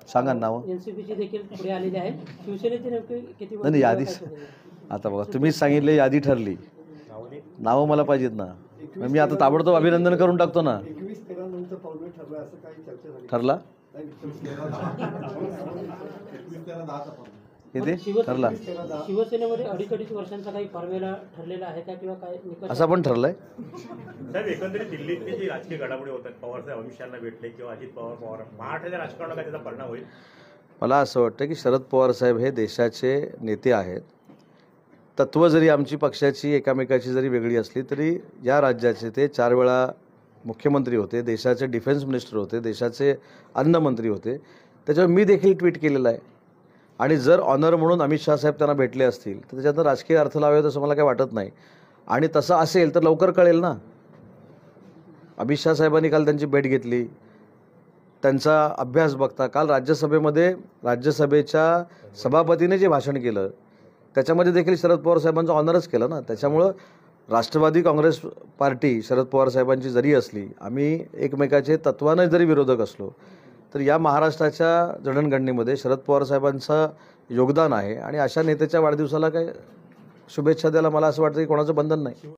सांगा नाव. एनसीपीची देखील पुढे आलेली आहे. शिवसेनेचे नेमके किती? नाही यादी आता बघा, तुम्हीच सांगितले यादी ठरली, नावं मला पाहिजेत ना. मी आता ताबडतोब अभिनंदन करून टाकतो ना. ठरला किती ठरला? शिवसेनेमध्ये 2.5 वर्षांचा काही फॉर्म्युला ठरलेला आहे का किंवा काय निकष असा पण ठरलाय? साहेब, एकंदरीत दिल्लीतली जी राजकीय घडामोडी होतात, पवार साहेब अमित शहाना भेटले किंवा अजित पवार महाराष्ट्राच्या राजकारणाला काय त्याचा परिणाम होईल? मला असं वाटतं की शरद पवार साहेब हे देशाचे नेते आहेत. तत्त्व जरी आमची पक्षाची एकामेकाची जरी वेगळी असली तरी या राज्याचे ते 4 वेळा मुख्यमंत्री होते, देशाचे डिफेन्स मिनिस्टर होते, देशाचे अन्नमंत्री होते. त्याच्यावर मी देखील ट्विट केलेलं आहे. आणि जर ऑनर म्हणून अमित शहा साहेब त्यांना भेटले असतील तर त्याच्यातनं राजकीय अर्थ लावावेत असं मला काही वाटत नाही. आणि तसं असेल तर लवकर कळेल ना. अमित शहा साहेबांनी काल त्यांची भेट घेतली, त्यांचा अभ्यास बघता काल राज्यसभेमध्ये राज्यसभेच्या सभापतीने जे भाषण केलं त्याच्यामध्ये देखील शरद पवार साहेबांचा ऑनरच केलं ना. त्याच्यामुळं राष्ट्रवादी काँग्रेस पार्टी शरद पवार साहेबांची जरी असली, आम्ही एकमेकाचे तत्वाने जरी विरोधक असलो तर या महाराष्ट्राच्या जडणघडणीमध्ये शरद पवार साहेबांचं योगदान आहे. आणि अशा नेत्याच्या वाढदिवसाला काय शुभेच्छा द्यायला मला असं वाटतं की कोणाचं बंधन नाही.